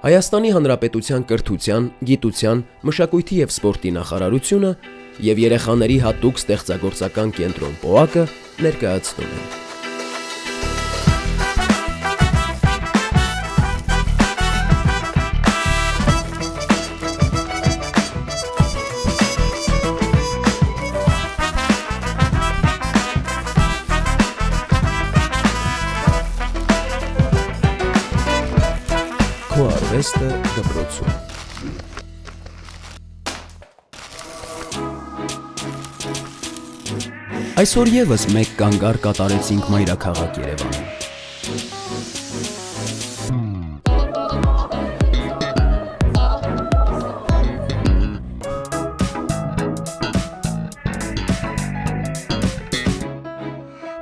Հայաստանի Հանրապետության կրթության, գիտության, մշակույթի և սպորտի նախարարությունը և երեխաների հատուկ ստեղծագործական կենտրոն «Պոակը» ներկայացնում են։ Քո արվեստը դպրոցում։ Այսօր ևս մեկ կանգար կատարեցինք մայրաքաղաք Երևանում։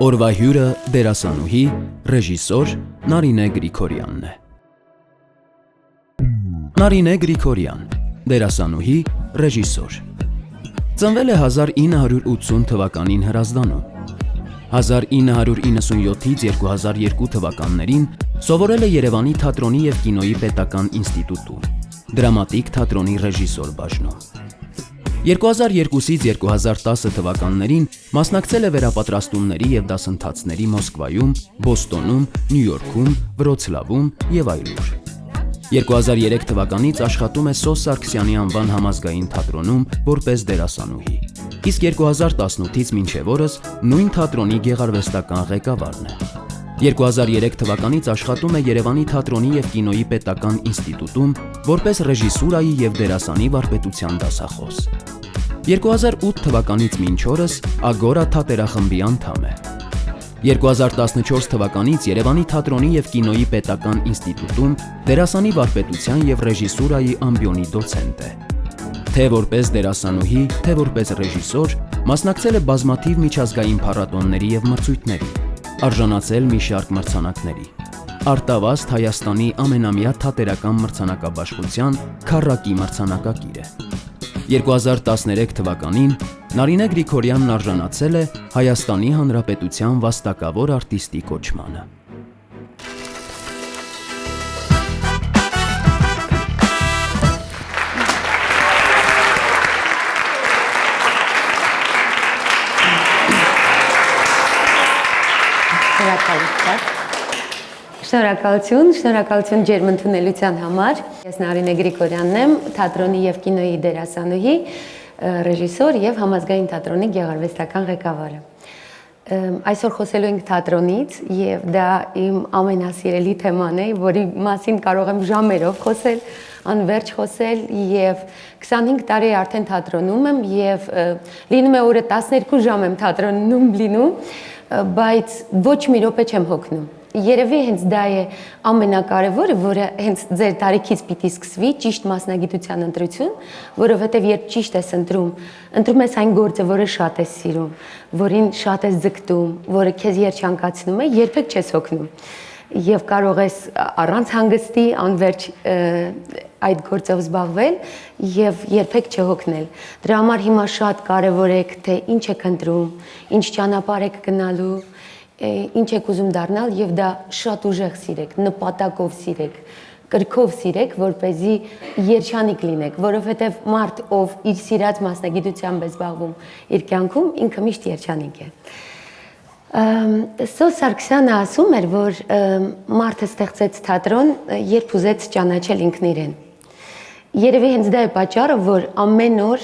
Օրվա հյուրը դերասանուհի, ռեժիսոր Նարինե Գրիգորյանն է։ Նարինե Գրիգորյան, դերասանուհի, ռեժիսոր։ Ծնվել է 1980 թվականին Հրազդանում։ 1997-ից 2002 թվականներին սովորել է Երևանի թատրոնի և կինոյի պետական ինստիտուտում, դրամատիկ թատրոնի ռեժիսոր բաժնում։ 2002-ից 2010 թվականներին մասնակցել է վերապատրաստումների և դասընթացների Մոսկվայում, Բոստոնում, Նյու Յորքում, Վրոցլավում և այլուր։ 2003 թվականից աշխատում է Սոս Սարգսյանի անվան համազգային թատրոնում որպես դերասանուհի, իսկ 2018-ից մինչև օրս նույն թատրոնի գեղարվեստական ղեկավարն է։ 2003 թվականից աշխատում է Երևանի թատրոնի և կինոյի պետական ինստիտուտում որպես ռեժիսուրայի և դերասանի վարպետության դասախոս։ 2008 թվականից մինչ օրս Ագորա թատերախմբի անդամ է։ 2014 թվականից Երևանի թատրոնի և կինոյի պետական ինստիտուտում դերասանի վարպետության և ռեժիսուրայի ամբիոնի դոցենտ է։ Թե որպես դերասանուհի, թե որպես ռեժիսոր մասնակցել է բազմաթիվ միջազգային փառատոների և մրցույթների, արժանացել մի շարք մրցանակների։ Արտավազդ Հայաստանի ամենամյա թատերական մրցանակաբաշխության քառակի մրցանակակիր է։ 2013 թվականին Նարինե Գրիգորյանն արժանացել է Հայաստանի Հանրապետության վաստակավոր արտիստի կոչմանը։ Շնորհակալություն ջերմ ընդունելության համար։ Ես Նարինե Գրիգորյանն եմ, թատրոնի և կինոյի դերասանուհի, ռեժիսոր և համազգային թատրոնի գեղարվեստական ղեկավարը։ Այսօր խոսելու ենք թատրոնից և դա իմ ամենասիրելի թեման է, որի մասին կարող եմ ժամերով խոսել, անվերջ խոսել և 25 տարի արդեն թատրոնում եմ և լինում է օրը 12 ժամ եմ թատրոնում լինում, բայց ոչ մի րոպե չեմ հոգնում։ Երևի հենց դա է ամենակարևորը, որը հենց ձեր տարիքից պիտի սկսվի ճիշտ մասնագիտության ընտրություն, որովհետև երբ ճիշտ ես ընտրում ես այն գործը, որը շատ ես սիրում, որին շատ ես ձգտում, որը քեզ երջանկացնում է, երբեք չես հոգնում։ Եվ կարող ես առանց հանգստի անվերջ այդ գործով զբաղվել և երբեք չհոգնել։ Դրա համար հիմա շատ կարևոր է, թե ինչ եք ընտրում, ինչ ճանապարհ եք գնալու, ինչ եք ուզում դառնալ և դա շատ ուժեղ սիրեք, նպատակով սիրեք, կրքով սիրեք, որպեսզի երջանիկ լինեք, որովհետև մարդ, ով իր սիրած մասնագիտությամբ է զբաղվում իր կյանքում, ինքը միշտ երջանիկ է։ Սոս Սարգսյանը ասում էր, որ մարդը ստեղծեց թատրոն, երբ ուզեց ճանաչել ինքն իրեն։ Երևի հենց դա է պատճառը, որ ամեն օր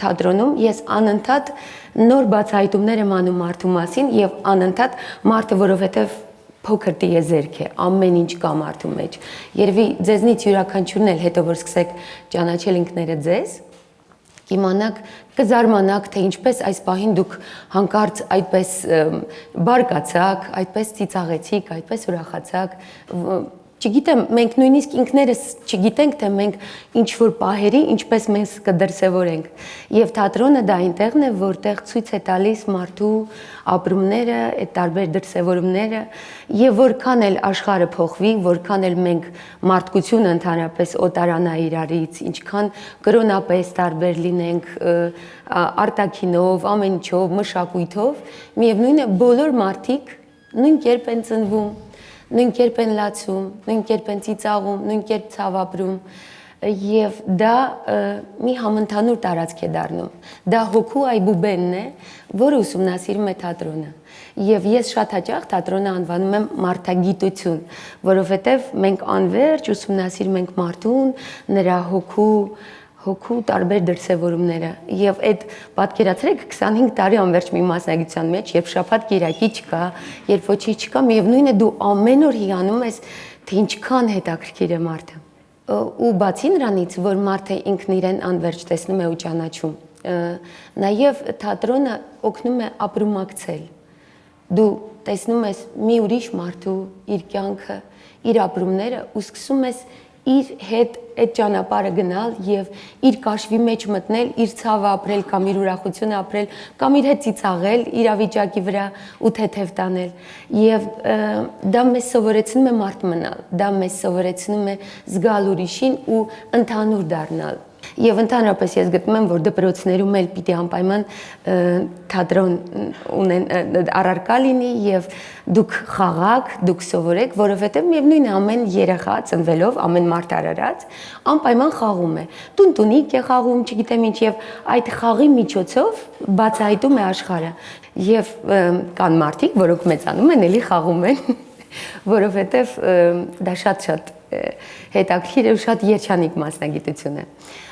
թատրոնում ես անընդհատ նոր բացահայտումներ եմ անում մարդու մասին և անընդհատ մարդը, որովհետև փոքր տիեզերք է, ամեն ինչ կա մարդու մեջ։ Երևի ձեզնից յուրաքանչյուրն էլ հետո որ սկսեք ճանաչել ինքները ձեզ, կիմանաք, կզարմանաք, թե ինչպես այս պահին դուք հանկարծ այդպես բարկացաք, այդպես ծիծաղեցիք, այդպես ուրախացաք, չգիտեմ, մենք նույնիսկ ինքներս չգիտենք, թե մենք ինչ-որ պահերի ինչպես մենք կդրսևորենք։ Եվ թատրոնը դա այնտեղն է, որտեղ ցույց է տալիս մարդու ապրումները, այդ տարբեր դրսևորումները, եւ որքան էլ աշխարհը փոխվի, որքան էլ մենք մարդկությունը ընդհանրապես օտարանա իրարից, ինչքան կրոնապես տարբեր լինենք, արտաքինով, ամեն ինչով, մշակույթով, միևնույն է բոլոր մարդիկ նույն կերպ են ծնվում, նույն կերպ են լացում, նույն կերպ են ծիծաղում, նույն կերպ ցավաբրում եւ դա մի համընդհանուր տարածք է դառնում։ Դա հոգու այբուբենն է, որը ուսումնասիրում է թատրոնը։ Եվ ես շատ հաճախ թատրոնը անվանում եմ մարդագիտություն, որովհետեւ մենք անverջ ուսումնասիրում ենք մարդուն, նրա հոգու տարբեր դրսևորումները եւ այդ պատկերացրեք 25 տարի անverջ մի մասնագիտության մեջ, երբ շաբաթ կիրակի չկա, երբ ոչինչ չկա, միևնույն է դու ամեն օր հիանում ես, թե ինչքան հետաքրքիր է մարդը։ Ու բացի նրանից, որ մարդը ինքն իրեն անverջ տեսնում է ու ճանաչում, նաեւ թատրոնը օգնում է ապրումակցել։ Դու տեսնում ես մի ուրիշ մարդու իր կյանքը, իր ապրումները ու սկսում ես իր հետ այդ ճանապարհը գնալ եւ իր կաշվի մեջ մտնել, իր ցավը ապրել կամ իր ուրախությունը ապրել, կամ իր հետ ծիծաղել, իրավիճակի վրա ու թեթև տանել։ Եվ դա մեզ սովորեցնում է մարդ մնալ, դա մեզ սովորեցնում է զգալ ուրիշին ու ընդհանուր դառնալ։ Եվ ընդհանրապես ես գտնում եմ, որ դպրոցներում էլ պիտի անպայման թատրոն առարկա լինի եւ դուք խաղաք, դուք սովորեք, որովհետեւ միևնույն է ամեն երեխա ծնվելով, ամեն մարդ արարած անպայման խաղում է։ Տունտունիկ է խաղում, չգիտեմ ինչ, եւ այդ խաղի միջոցով բացահայտում է աշխարհը։ Եվ կան մարդիկ, որոնք մեծանում են, էլի խաղում են, որովհետեւ դա շատ հետաքրքիր ու շատ երջանիկ մասնագիտություն է։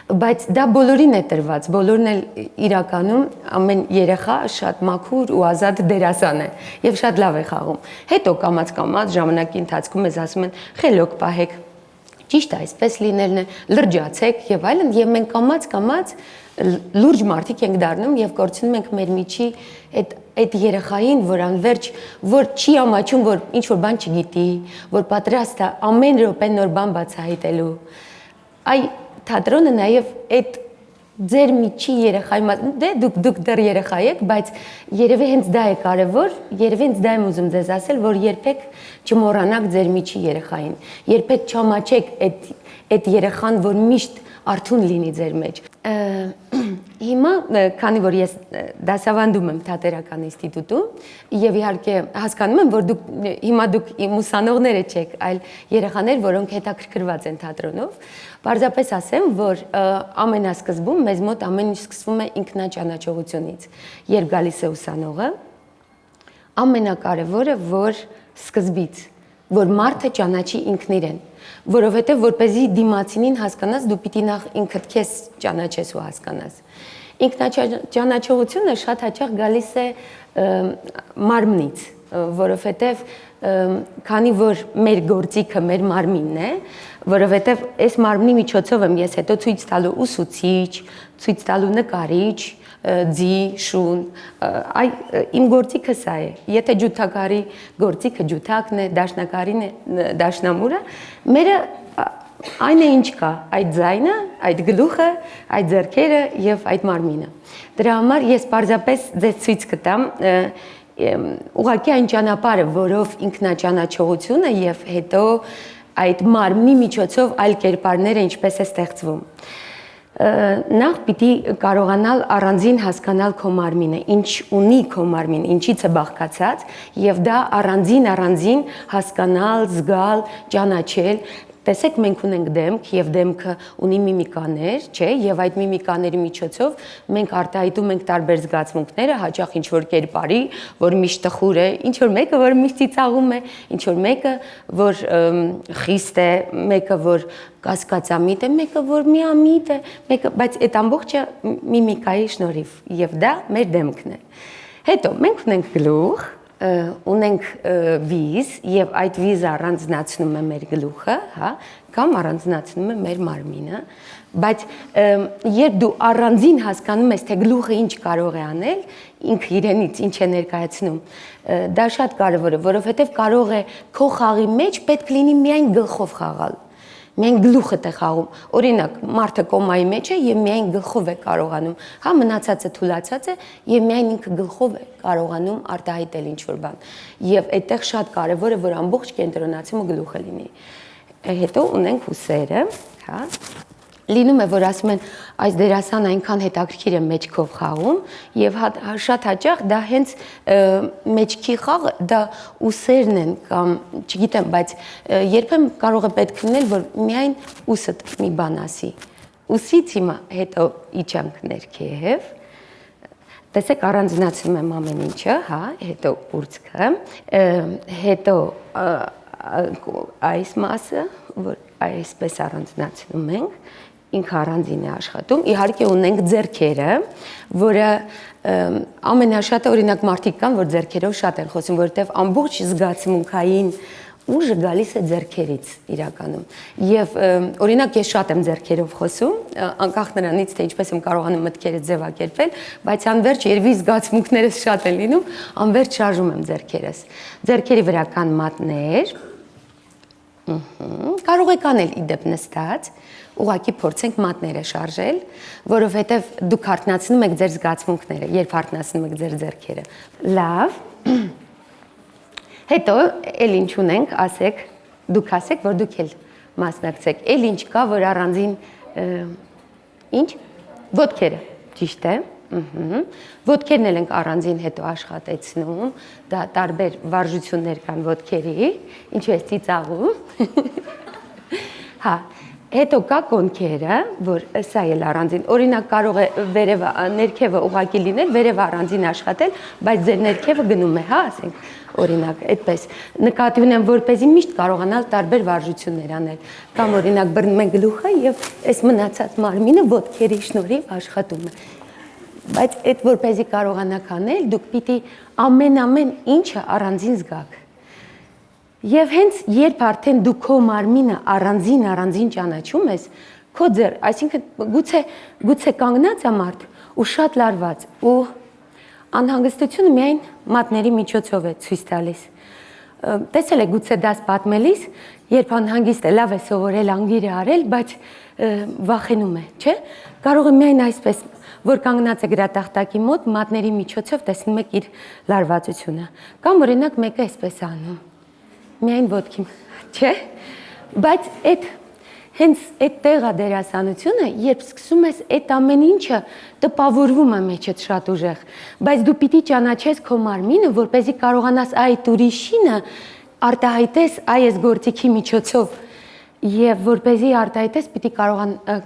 Բայց դա բոլորին է տրված, բոլորն էլ իրականում ամեն երեխա շատ մաքուր ու ազատ դերասան է եւ շատ լավ է խաղում։ Հետո կամած ժամանակի ընթացքում ես ասում են խելոք պահեք, ճիշտ է այսպես լինելն է, լրջացեք եւ այլն, եւ մենք կամած լուրջ մարդիկ ենք դառնում եւ կորցնում ենք մեր միջի այդ երեխային, որ անverջ, որ չի ամաչում, որ ինչ որ բան չգիտի, որ պատրաստ է ամեն րոպե նոր բան բացահայտելու։ Այ թատրոնը նաև այդ ձեր միջի երեխայի, դե դուք դեռ երեխա եք, բայց երևի հենց դա է կարևոր, երևի հենց դա եմ ուզում ձեզ ասել, որ երբեք չմոռանաք ձեր միջի երեխային, երբեք չամաչեք այդ երեխան, որ միշտ արթուն լինի ձեր մեջ։ Հիմա, քանի որ ես դասավանդում եմ թատերական ինստիտուտում եւ իհարկե հասկանում եմ, որ հիմա դուք ուսանողները չեք, այլ երեխաներ, որոնք հետաքրքրված են թատրոնով, պարզապես ասեմ, որ ամենասկզբում մեզ մոտ ամեն ինչ սկսվում է ինքնաճանաչողությունից։ Երբ գալիս է ուսանողը, ամենակարևորը, որ սկզբից, որ մարդը ճանաչի ինքն իրեն, որովհետև որպեսզի դիմացինին հասկանաս, դու պիտի նախ ինքդ քեզ ճանաչես ու հասկանաս։ Ինքնաճանաչողությունը շատ հաճախ գալիս է մարմնից, որովհետև քանի որ մեր գործիքը մեր մարմինն է, որովհետև այս մարմնի միջոցով եմ ես հետո ցույց տալու ուսուցիչ, ցույց տալու նկարիչ, ձի, շուն, այ իմ գործիքը սա է, եթե ջութակարի գործիքը ջութակն է, դաշնակարին է դաշնամուրը, մերը այն է ինչ կա, այդ ձայնը, այդ գլուխը, այդ ձեռքերը եւ այդ մարմինը։ Դրա համար ես պարզապես ձեզ ցույց կտամ ուղղակի այն ճանապարհը, որով ինքնաճանաչողությունը եւ հետո այդ մարմնի միջոցով այլ կերպարները ինչպես է ստեղծվում։ Նախ պիտի կարողանալ առանձին հասկանալ քո մարմինը, ինչ ունի քո մարմին, ինչից է բաղկացած եւ դա առանձին հասկանալ, զգալ, ճանաչել։ Տեսեք, մենք ունենք դեմք եւ դեմքը ունի միմիկաներ, չէ, եւ այդ միմիկաների միջոցով մենք արտահայտում ենք տարբեր զգացմունքները, հաճախ ինչ որ կերպարի, որ միշտ տխուր է, ինչ որ մեկը, որ միշտ ծիծաղում է, ինչ որ մեկը, որ խիստ է, մեկը, որ կասկածամիտ է, մեկը, որ միամիտ է, մեկը, բայց այդ ամբողջը միմիկայի շնորհիվ եւ դա մեր դեմքն է։ Հետո մենք ունենք գլուխ, ունենք վիզ եւ այդ վիզը առանձնացնում է մեր գլուխը, հա, կամ առանձնացնում է մեր մարմինը, բայց երբ դու առանձին հասկանում ես, թե գլուխը ինչ կարող է անել, ինքը իրենից ինչ է ներկայացնում, դա շատ կարևոր է, որովհետեւ կարող է քո խաղի մեջ պետք լինի միայն գլխով խաղալ։ Միայն գլուխդ է խաղում։ Օրինակ, մարդը կոմայի մեջ է եւ միայն գլխով է կարողանում, հա, մնացածը թուլացած է եւ միայն ինքը գլխով է կարողանում արտահայտել ինչ-որ բան։ Եվ այդտեղ շատ կարեւոր է, որ ամբողջ կենտրոնացումը գլուխը լինի։ Հետո ունենք ուսերը, հա։ լինում է, որ ասում են այս դերասանը այնքան հետաքրքիր է մեջքով խաղում եւ շատ հաճախ դա հենց մեջքի խաղը դա ուսերն են կամ չգիտեմ, բայց երբեմն կարող է պետք լինել, որ միայն ուսդ մի բան ասի։ Ուսից հիմա հետո իջանք ներքև։ Տեսեք, առանձնացնում եմ ամեն ինչը, հա, հետո ուրցքը, հետո այս մասը, որ այսպես առանձնացնում ենք, ինքը առանձին է աշխատում, իհարկե ունենք ձեռքերը, որը ամենաշատը օրինակ մարդիկ կան, որ ձեռքերով շատ են խոսում, որովհետև ամբողջ զգացմունքային ուժը գալիս է ձեռքերից իրականում։ Եվ օրինակ ես շատ եմ ձեռքերով խոսում, անկախ նրանից, թե ինչպես եմ կարողանում մտքերս ձևակերպել, բայց անverջ երևի զգացմունքներս շատ են լինում, անverջ շարժում եմ ձեռքերս։ Ձեռքերի վրա կան մատներ, կարող եք անել իդեպ նստած, ուղղակի փորձենք մատները շարժել, որովհետև դուք հարթնացնում եք ձեր զգացմունքները, երբ հարթնացնում եք ձեր ձեռքերը։ Լավ։ Հետո էլ ինչ ունենք, ասեք, դուք ասեք, որ դուք էլ մասնակցեք։ Էլ ինչ կա, որ առանձին ինչ ոտքերը, ճիշտ է։ Ոտքերն էլ ենք առանձին հետո աշխատեցնում, դա տարբեր վարժություններ կան ոտքերի, ինչու է ծիծաղում։ Հա, հետո կա կոնքերը, որ սա էլ առանձին, օրինակ կարող է վերևը ներքևը ուղղակի լինել, վերևը առանձին աշխատել, բայց ձեր ներքևը գնում է, հա, ասենք, օրինակ, այդպես։ Նկատի ունեմ, որպեսզի միշտ կարողանալ տարբեր վարժություններ անել, կամ օրինակ բռնում են գլուխը եւ այս մնացած մարմինը ոտքերի շնորհիվ աշխատում է։ Բայց այդ որպեսզի կարողանաք անել, դուք պիտի ամեն ինչը առանձին զգաք։ Եվ հենց երբ արդեն դու քո մարմինը առանձին ճանաչում ես, քո ձեռ, այսինքն գուցե կանգնած է մարդ ու շատ լարված ու անհանգստությունը միայն մատների միջոցով է ցույց տալիս։ Տեսել եք գուցե դաս պատմելիս, երբ անհանգիստ է, լավ է սովորել անգիրը արել, բայց վախենում է, չէ՞։ Կարող է միայն այսպես, որ կանգնած է գրատախտակի մոտ, մատների միջոցով տեսնում եք իր լարվածությունը։ Կամ օրինակ մեկը այսպես անում։ Միայն ոտքի, չէ՞։ Բայց հենց այդ տեղա դերասանությունը, երբ սկսում ես այդ ամեն ինչը տպավորվում է մեջդ շատ ուժեղ, բայց դու պիտի ճանաչես քո մարմինը, որպեսզի կարողանաս այդ ուրիշինը արտահայտես այս գործիքի միջոցով եւ որպեսզի արտահայտես պիտի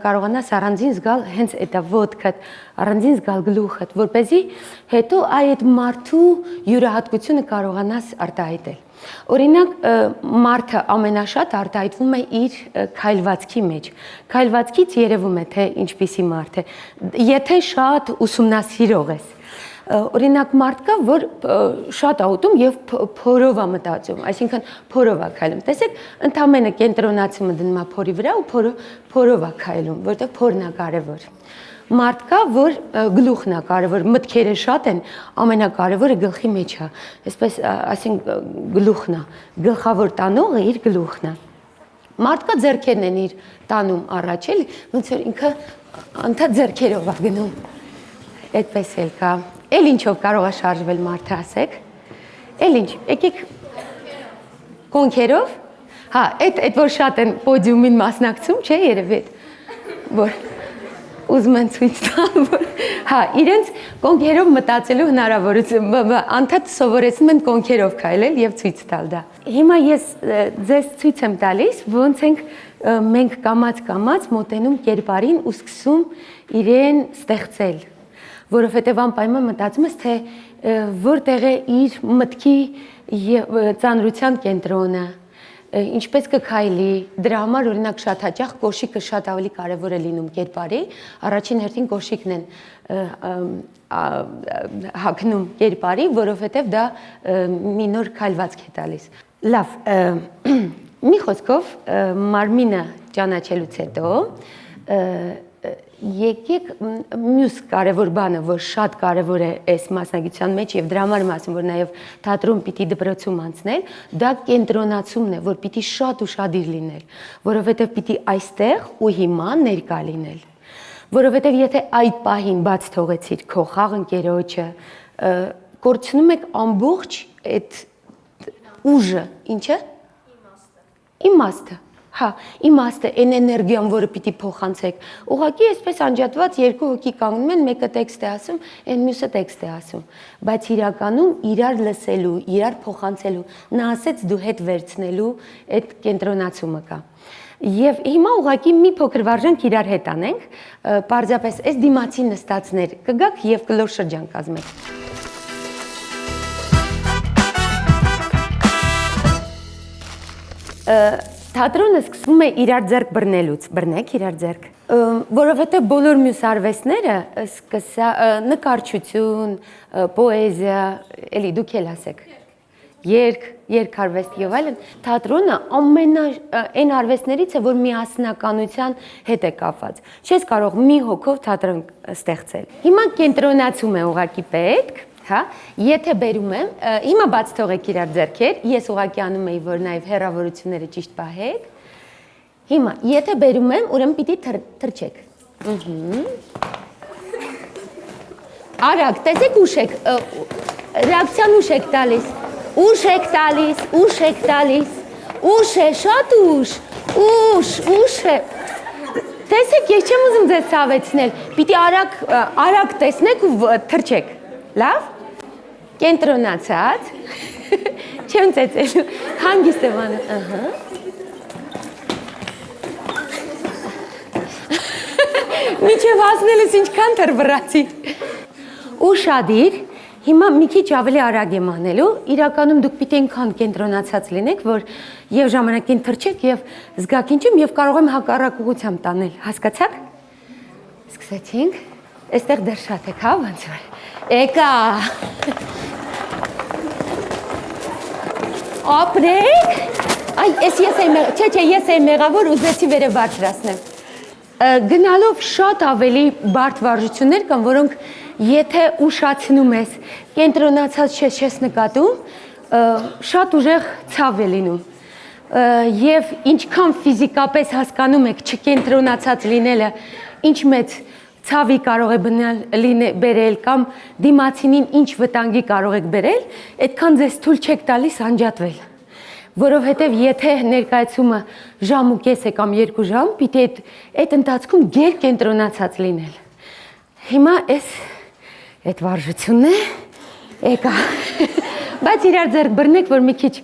կարողանաս առանձին զգալ հենց այդ ոտքդ, առանձին զգալ գլուխդ, որպեսզի հետո այդ մարդու յուրահատկությունը կարողանաս արտահայտել։ Օրինակ մարդը ամենաշատ արտահայտվում է իր քայլվածքի մեջ։ Քայլվածքից երևում է, թե ինչպիսի մարդ է։ Եթե շատ ուսումնասիրող ես, օրինակ մարդ կա, որ շատ է ուտում եւ փորով է մտածում, այսինքն փորով է քայլում։ Տեսեք, ընդամենը կենտրոնացումը դնում է փորի վրա ու փորով է քայլում, որտեղ փորն է կարևոր։ Մարդ կա, որ գլուխն է կարևոր, մտքերը շատ են, ամենակարևորը գլխի մեջ է, այսպես ասենք գլուխն է, գլխավոր տանողը իր գլուխն է։ Մարդ կա ձեռքերն են իր տանում առաջ, էլի, ոնց որ ինքը անդադ ձեռքերով է գնում։ Այդպես էլ կա։ Էլ ինչով կարող է շարժվել մարդը, ասեք։ Էլ ինչ, եկեք կոնքերով։ Հա, այդ որ շատ են պոդիումին մասնակցում, չէ, երևի որ ուզում են ցույց տալ, որ հա, իրենց կոնքերով մտածելու հնարավորություն, անդադ սովորեցնում են կոնքերով քայլել եւ ցույց տալ դա։ Հիմա ես ձեզ ցույց եմ տալիս, ոնց ենք մենք կամած մոտենում կերպարին ու սկսում իրեն ստեղծել, որովհետեւ անպայման մտածում ես, թե որտեղ է իր մտքի ծանրության կենտրոնը, ինչպես կքայլի, դրա համար օրինակ շատ հաճախ կոշիկը շատ ավելի կարևոր է լինում կերպարի, առաջին հերթին կոշիկն են հագնում կերպարի, որովհետև դա մի նոր քայլվածք է տալիս։ Լավ, մի խոսքով մարմինը ճանաչելուց հետո եկեք մյուս կարևոր բանը, որ շատ կարևոր է այս մասնագիտության մեջ եւ դրա համար եմ ասում, որ նաեւ թատրոն պիտի դպրոցում անցնել, դա կենտրոնացումն է, որ պիտի շատ ուշադիր լինել, որովհետեւ պիտի այստեղ ու հիմա ներկա լինել։ Որովհետեւ եթե այդ պահին բաց թողեցիր քո խաղընկերոջը, կորցնում եք ամբողջ այդ ուժը, ինչը։ Իմաստը։ Հա, իմաստը, այն էներգիան, որը պիտի փոխանցեք։ Ուղղակի այսպես անջատված երկու հոգի կանգնում են, մեկը տեքստ է ասում, այն մյուսը տեքստ է ասում։ Բայց իրականում իրար լսելու, իրար փոխանցելու, նա ասեց դու հետ վերցնելու այդ կենտրոնացումը կա։ Եվ հիմա ուղղակի մի փոքր վարժանք իրար հետ անենք, պարզապես այս դիմացի նստածներ կգաք եւ կլոր շրջան կազմեք։ Թատրոնը սկսվում է իրար ձեռք բռնելուց, բռնեք իրար ձեռք, որովհետև բոլոր մյուս արվեստները նկարչություն, պոեզիա, էլի դուք էլ ասեք, երգարվեստ եւ այլն, թատրոնը այն արվեստներից է, որ միասնականության հետ է կապված։ Չես կարող մի հոգով թատրոն ստեղծել։ Հիմա կենտրոնացում է ուղղակի պետք, հա, եթե բերում եմ, հիմա բաց թողեք իրար ձեռքեր, ես ուղղակի անում էի, որ նաև հեռավորությունները ճիշտ պահեք։ Հիմա, եթե բերում եմ, ուրեմն պիտի թռչեք։ Արագ, տեսեք ուշ եք, ռեակցիան ուշ եք տալիս, ուշ եք տալիս, ուշ եք տալիս, ուշ է, շատ ուշ, ուշ է։ Տեսեք, ես չեմ ուզում ձեզ ցավեցնել, պիտի արագ տեսնեք ու թռչեք, լավ։ Կենտրոնացած, չեմ ծեծելու, հանգիստ եմ անում, Միջև հասնելուց ինչքան թրվռացի։ Ուշադիր, հիմա մի քիչ ավելի արագ եմ անելու, իրականում դուք պիտի այնքան կենտրոնացած լինեք, որ եւ ժամանակին թռչեք եւ զգաք ինչում եւ կարող եմ հակառակ ուղղությամբ տանել, հասկացաք։ Սկսեցինք, այստեղ դեռ շատ եք, հա, ոնց որ։ Եկա։ Ապրեք։ Այ, ես եմ մեղավոր ուզեցի վերև բարձրացնեմ։ Գնալով շատ ավելի բարդ վարժություններ կան, որոնք եթե ուշացնում ես, կենտրոնացած չես նկատում, շատ ուժեղ ցավ է լինում։ Եվ ինչքան ֆիզիկապես հասկանում եք չկենտրոնացած լինելը, ինչ մեծ ցավի կարող է բերել կամ դիմացինին ինչ վտանգի կարող եք բերել, այդքան ձեզ թույլ չեք տալիս անջատվել։ Որովհետև եթե ներկայացումը ժամ ու կես է կամ 2 ժամ, պիտի այդ ընթացքում գերկենտրոնացած լինել։ Հիմա այդ վարժությունն է, եկա, բայց իրար ձեռք բռնեք, որ մի քիչ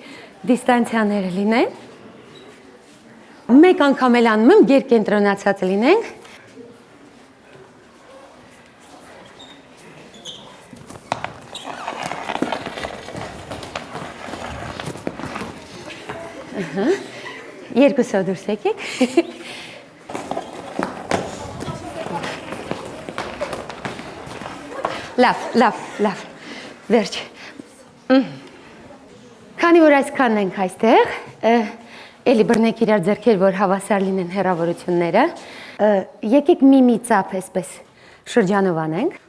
դիստանցիաները լինեն։ Մեկ անգամ էլ անում եմ, գերկենտրոնացած լինենք։ Երկուսով դուրս եկեք։ Լավ, վերջ։ Քանի որ այսքանն ենք այստեղ, էլի բռնեք իրար ձեռքեր, որ հավասար լինեն հեռավորությունները, եկեք մի ծափ այսպես շրջանով անենք։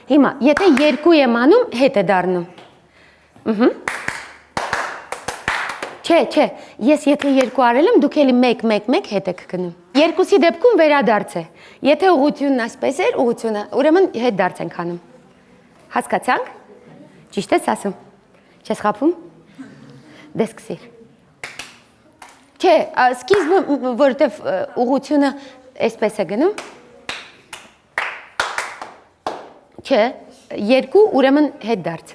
Հիմա, եթե 2 եմ անում, հետ է դառնում։ Չէ, ես եթե 2 արել եմ, դուք էլի 1 հետ եք գնում։ 2-ի դեպքում վերադարձ է։ Եթե ուղղությունն այսպես էր, ուրեմն հետ դարձ ենք անում։ Հասկացանք։ Ճիշտ ես ասում։ Չես խաբում։ Դե սկսիր։ Չէ, սկիզբը, որովհետև ուղղությունը այսպես է գնում։ Չէ, 2, ուրեմն հետ դարձ։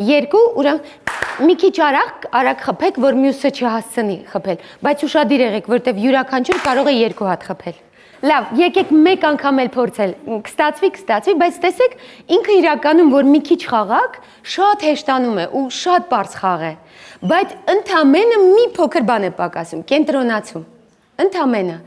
Երկու, ուրեմն մի քիչ արագ խփեք, որ մյուսը չհասցնի խփել, բայց ուշադիր եղեք, որտեվ յուրաքանչյուր կարող է 2 հատ խփել։ Լավ, եկեք մեկ անգամ էլ փորձել, կստացվի, բայց տեսեք, ինքը իրականում, որ մի քիչ խաղաք, շատ հեշտանում է ու շատ պարզ խաղ է, բայց ընդամենը մի փոքր բան է պակասում, կենտրոնացում, ընդամենը,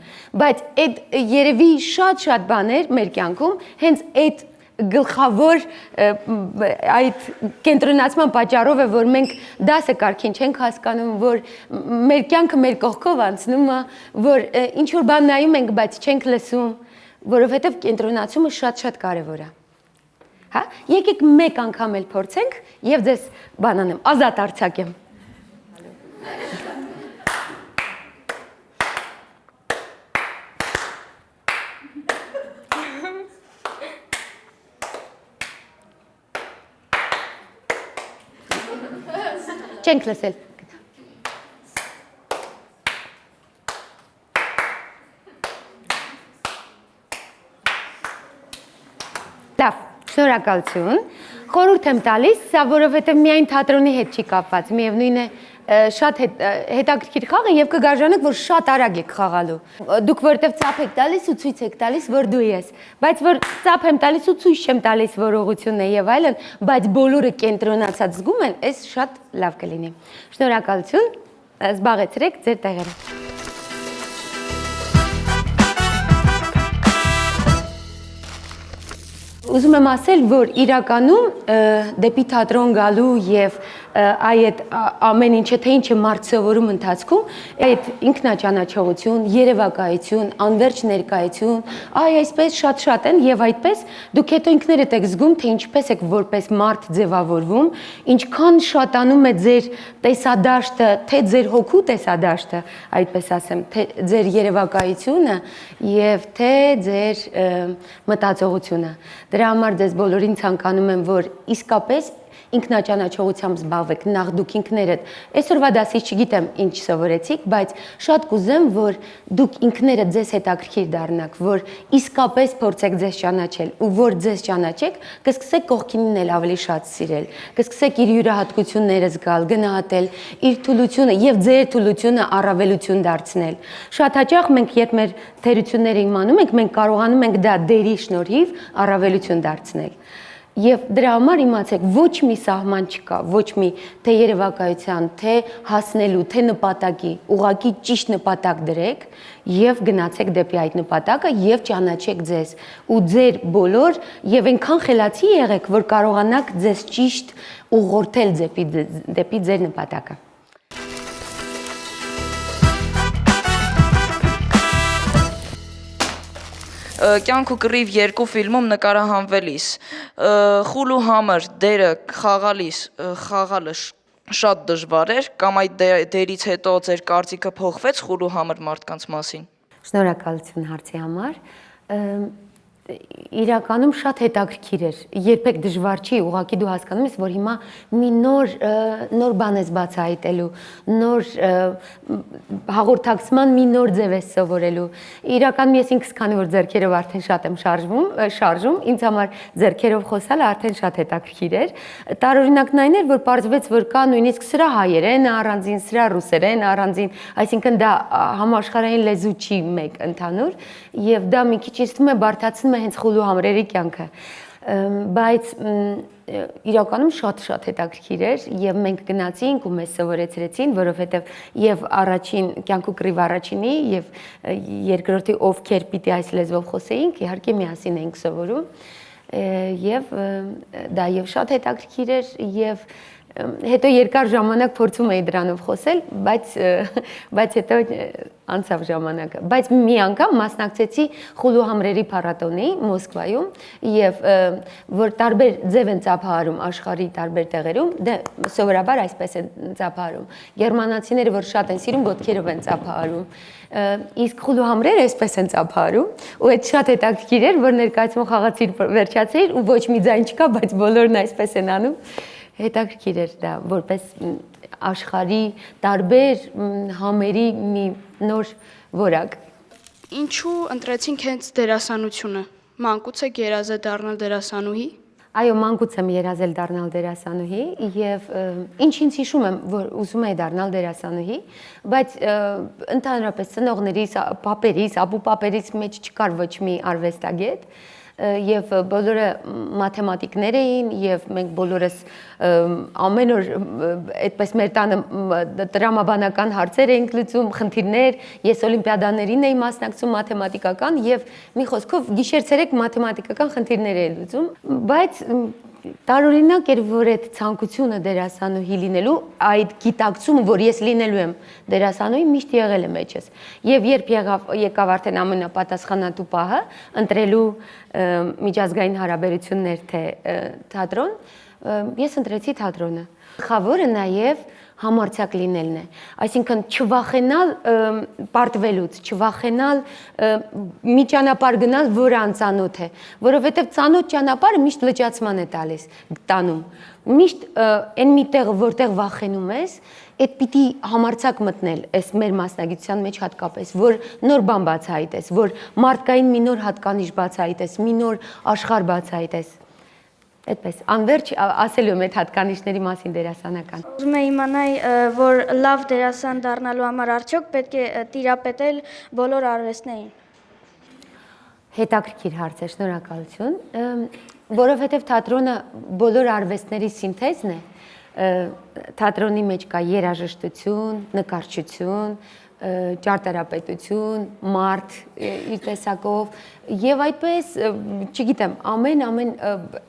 բայց այդ երևի շատ բաներ մեր կյանքում, հենց այդ գլխավոր այդ կենտրոնացման պատճառով է, որ մենք դասը կարգին չենք հասկանում, որ մեր կյանքը մեր կողքով անցնում է, որ ինչ-որ բան նայում ենք, բայց չենք լսում, որովհետև կենտրոնացումը շատ կարևոր է։ հա, եկեք մեկ անգամ էլ փորձենք եւ ձեզ բան անեմ, ազատ արձակեմ։ Չենք լսել։ Լավ, շնորհակալություն։ Խորհուրդ եմ տալիս, սա որովհետև միայն թատրոնի հետ չի կապված, միևնույն է շատ հետաքրքիր խաղ է եւ կգարժանեք, որ շատ արագ եք խաղալու։ Դուք որովհետև ծափ եք տալիս ու ցույց եք տալիս, որ դու ես, բայց որ ծափ եմ տալիս ու ցույց չեմ տալիս, որ ուղղությունն է եւ այլն, բայց բոլորը կենտրոնացած զգում են, այս շատ լավ կլինի։ Շնորհակալություն, զբաղեցրեք ձեր տեղերը։ Ուզում եմ ասել, որ իրականում դեպի թատրոն գալու եւ այդ ամեն ինչը թե ինչը մարդ սովորում ընթացքում, այդ ինքնաճանաչողություն, երևակայություն, անվերջ ներկայություն, այսպես շատ են եւ այդպես դուք հետո ինքներդ եք զգում, թե ինչպես եք որպես մարդ ձևավորվում, ինչքան շատանում է ձեր տեսադաշտը, թե ձեր հոգու տեսադաշտը, այդպես ասեմ, թե ձեր երևակայությունը եւ թե ձեր մտածողությունը։ Դրա համար ձեզ բոլորին ցանկանում եմ, որ իսկապես ինքնաճանաչողությամբ զբաղվեք, նախ դուք ինքներդ, այսօրվա դասից չգիտեմ ինչ սովորեցիք, բայց շատ կուզեմ, որ դուք ինքներդ ձեզ հետաքրքիր դառնաք, որ իսկապես փորձեք ձեզ ճանաչել, ու որ ձեզ ճանաչեք, կսկսեք կողքինին էլ ավելի շատ սիրել, կսկսեք իր յուրահատկությունները զգալ, գնահատել, իր թուլությունը եւ ձեր թուլությունը առավելություն դարձնել։ Շատ հաճախ մենք երբ մեր թերությունները իմանում ենք, մենք կարողանում ենք դա դերի շնորհիվ առավելություն դարձնել։ Եվ դրա համար իմացեք, ոչ մի սահման չկա, ոչ մի թե երևակայության, թե հասնելու, թե նպատակի, ուղղակի ճիշտ նպատակ դրեք եւ գնացեք դեպի այդ նպատակը եւ ճանաչեք ձեզ ու ձեր բոլոր եւ այնքան խելացի եղեք, որ կարողանաք ձեզ ճիշտ ուղղորդել դեպի ձեր նպատակը։ Կյանք ու կռիվ երկու ֆիլմում նկարահանվելիս խուլ ու համր դերը խաղալը շատ դժվար էր կամ այդ դերից հետո ձեր կարծիքը փոխվեց խուլ ու համր մարդկանց մասին։ Շնորհակալություն հարցի համար։ Իրականում շատ հետաքրքիր էր, երբեք դժվար չի, ուղղակի դու հասկանում ես, որ հիմա մի նոր բան ես բացահայտելու, նոր հաղորդակցման մի նոր ձև ես սովորելու։ Իրականում ես ինքս քանի որ ձեռքերով արդեն շատ եմ շարժում, ինձ համար ձեռքերով խոսալը արդեն շատ հետաքրքիր էր։ Տարօրինակն այն էր, որ պարզվեց, որ կա նույնիսկ սրա հայերեն առանձին, սրա ռուսերեն առանձին, այսինքն դա համաշխարհային լեզու չի մեկ ընդհանուր, եւ դա մի քիչ ինձ թվում է բարդացնում հենց խուլ ու համրերի կյանքը, բայց իրականում շատ հետաքրքիր էր եւ մենք գնացինք ու մեզ սովորեցրեցին, որովհետեւ եւ առաջին կյանք ու կռիվ առաջինի եւ երկրորդի ովքեր պիտի այս լեզվով խոսեինք, իհարկե միասին էինք սովորում եւ դա եւ շատ հետաքրքիր էր եւ հետո երկար ժամանակ փորձում էի դրանով խոսել, բայց հետո անցավ ժամանակը։ Բայց մի անգամ մասնակցեցի խուլ ու համրերի փառատոնի Մոսկվայում եւ որ տարբեր ձև են ծափահարում աշխարհի տարբեր տեղերում, դե սովորաբար այսպես են ծափահարում։ Գերմանացիները որ շատ են սիրում, ոտքերով են ծափահարում։ Իսկ խուլ ու համրերը այսպես են ծափահարում, ու այդ շատ հետաքրքիր էր, որ ներկայացումը խաղացիր վերջացրիր ու ոչ մի ձայն չկա, բայց բոլորն այսպես են անում։ Հետաքրքիր էր դա, որպես աշխարհի տարբեր համերի մի նոր որակ։ Ինչու ընտրեցինք հենց դերասանությունը։ Մանկուց եք երազել դառնալ դերասանուհի։ Այո, մանկուց եմ երազել դառնալ դերասանուհի եւ ինչ-ինչ հիշում եմ, որ ուզում էի դառնալ դերասանուհի, բայց ընդհանրապես ծնողներիս, պապերիս, ապուպապերիս մեջ չկար ոչ մի արվեստագետ եւ բոլորը մաթեմատիկներ էին եւ մենք բոլորս ամեն օր այդպես մեր տանը տրամաբանական հարցեր էինք լուծում, խնդիրներ, ես օլիմպիադաներին էի մասնակցում մաթեմատիկական եւ մի խոսքով գիշեր-ցերեկ մաթեմատիկական խնդիրներ էի լուծում, բայց տարօրինակ էր, որ այդ ցանկությունը դերասանուհի լինելու, այդ գիտակցումը, որ ես լինելու եմ դերասանուհի, միշտ եղել է մեջս։ Եվ երբ եկավ արդեն ամենապատասխանատու պահը, ընտրելու միջազգային հարաբերություններ թե թատրոն, ես ընտրեցի թատրոնը։ Գլխավորը նաև համարձակ լինելն է, այսինքն չվախենալ պարտվելուց, չվախենալ մի ճանապարհ գնալ, որը անծանոթ է, որովհետև ծանոթ ճանապարհը միշտ լճացման է տանում։ Միշտ այն մի տեղը, որտեղ վախենում ես, այդ պիտի համարձակ մտնել, այս մեր մասնագիտության մեջ հատկապես, որ նոր բան բացահայտես, որ մարդկային մի նոր հատկանիշ բացահայտես, մի նոր աշխարհ բացահայտես։ Այդպես, անverջ ասելու եմ այդ հատկանիշների մասին դերասանական։ Ուզում եմ իմանալ, որ լավ դերասան դառնալու համար արդյոք պետք է տիրապետել բոլոր արվեստներին։ Հետաքրքիր հարց է, շնորհակալություն, որովհետև թատրոնը բոլոր արվեստների սինթեզն է, թատրոնի մեջ կա երաժշտություն, նկարչություն, ճարտարապետություն, մարդ իր տեսակով եւ այդպես, չգիտեմ, ամեն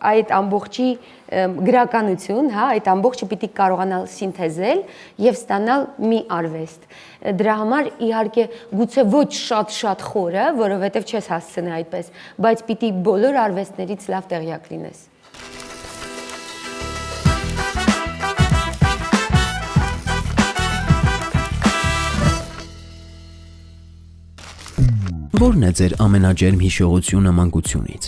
այդ ամբողջի գրականություն, հա, այդ ամբողջը պիտի կարողանալ սինթեզել եւ ստանալ մի արվեստ։ Դրա համար իհարկե գուցե ոչ շատ խորը, որովհետեւ չես հասցնի այդպես, բայց պիտի բոլոր արվեստներից լավ տեղյակ լինես։ Որն է ձեր ամենաջերմ հիշողությունը մանկությունից։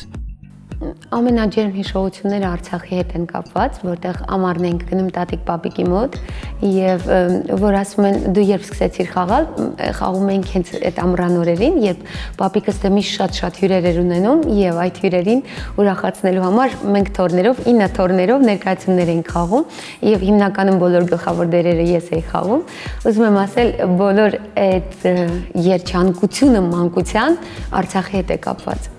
Ամենաջերմ հիշողությունները Արցախի հետ են կապված, որտեղ ամառն ենք գնում տատիկ պապիկի մոտ եւ որ ասում են դու երբ սկսեցիր խաղալ, խաղում ենք հենց այդ ամռան օրերին, երբ պապիկս դե միշտ շատ հյուրեր էր ունենում եւ այդ հյուրերին ուրախացնելու համար մենք թորներով 9 թորներով ներկայացումներ ենք խաղում եւ հիմնականում բոլոր գլխավոր դերերը ես էի խաղում։ Ուզում եմ ասել, բոլոր այդ երջանկությունը մանկության Արցախի հետ է կապված։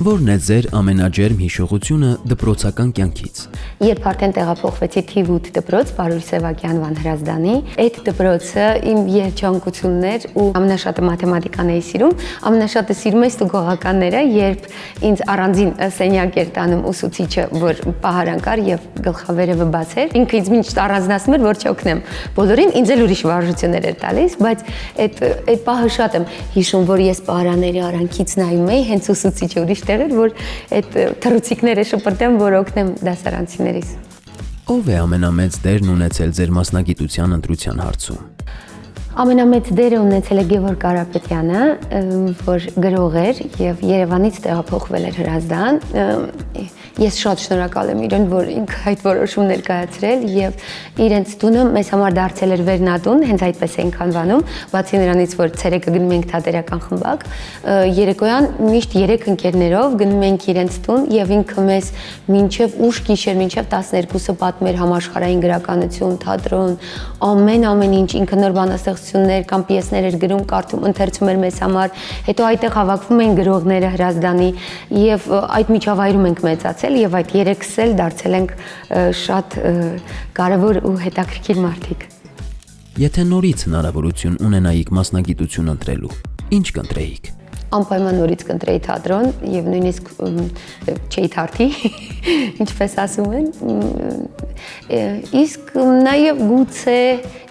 Որն է ձեր ամենաջերմ հիշողությունը դպրոցական կյանքից։ Երբ արդեն տեղափոխվեցի թիվ 8 դպրոց Պարուր Սևակյան Վան Հրազդանի, այդ դպրոցը իմ երջանկություններ ու ամենաշատը մաթեմատիկան էի սիրում, ամենաշատը սիրում էի ստուգողականները, երբ ինձ առանձին սենյակ էր տանում ուսուցիչը, որ պահարան կար եւ գլխավերևը բաց էր, ինքը ինձ միշտ առանձնացնում էր, որ չօգնեմ բոլորին, ինձ էլ ուրիշ վարժություններ էր տալիս, բայց այդ պահը շատ եմ հիշում, որ ես պահարանների արանքից նայում էի, հենց ուսուցիչը ուրիշ էր, որ այդ թռուցիկները շպրտեմ, որ օգնեմ դասարանցիներից։ Ով է ամենամեծ դերն ունեցել ձեր մասնագիտության ընտրության հարցում։ Ամենամեծ դերը ունեցել է Գևորգ Կարապետյանը, որ գրող էր եւ Երևանից տեղափոխվել էր Հրազդան։ Ես շատ շնորհակալ եմ իրեն, որ ինքը այդ որոշումն ներկայացրել եւ իրենց տունը մեզ համար դարձել էր վերնատուն, հենց այդպես ենք անվանում, բացի նրանից, որ ցերեկը գնում ենք թատերական խմբակ, երեկոյան միշտ 3 ընկերներով գնում ենք իրենց տուն եւ ինքը մեզ մինչեւ ուշ գիշեր, մինչեւ 12-ը պատմեր համաշխարհային գրականություն, թատրոն, ամեն ինչ, ինքը նոր բանաստեղծություններ կամ պիեսներ էր գրում, կարդում, ընթերցում էր մեզ համար, հետո այդտեղ հավաքվում են գրողները Հրազդանի եւ այդ միջավայրում ենք մեծացել եւ այդ 3-ս էլ դարձել ենք շատ կարեւոր ու հետաքրքիր մարդիկ։ Եթե նորից հնարավորություն ունենայիք մասնագիտություն ընտրելու, ինչ կընտրեիք։ Անպայման նորից կընտրեի թատրոն եւ նույնիսկ չէի թարթի, ինչպես ասում են, իսկ նաեւ գուցե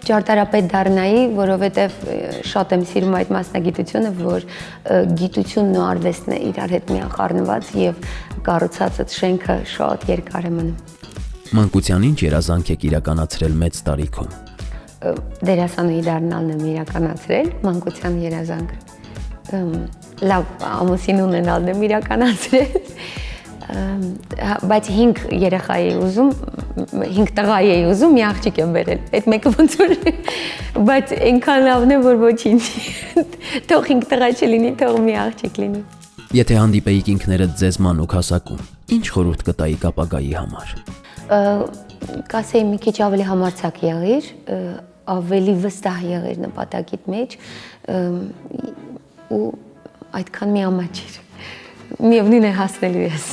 ճարտարապետ դառնայի, որովհետեւ շատ եմ սիրում այդ մասնագիտությունը, որ գիտությունն ու արվեստն է իրար հետ միախառնված եւ կառուցած այդ շենքը շատ երկար է մնում։ Մանկության ինչ երազանք եք իրականացրել մեծ տարիքում։ Դերասանուհի դառնալն եմ իրականացրել, մանկության երազանքը։ Լավ ամուսին ունենալն եմ իրականացրել, բայց 5 երեխա էի ուզում, 5 տղա էի ուզում, մի աղջիկ եմ բերել, այդ մեկը ոնց որ, բայց այնքան լավն է, որ ոչինչ, թող 5 տղա չլինի, թող մի աղջիկ լինի։ Եթե հանդիպեիք ինքներդ ձեզ մանուկ հասակում, ինչ խորհուրդ կտայիք ապագայի համար։ Կասեի մի քիչ ավելի համարձակ եղիր, ավելի վստահ եղիր նպատակիդ մեջ ու այդքան մի ամաչիր, միևնույն է հասնելու ես։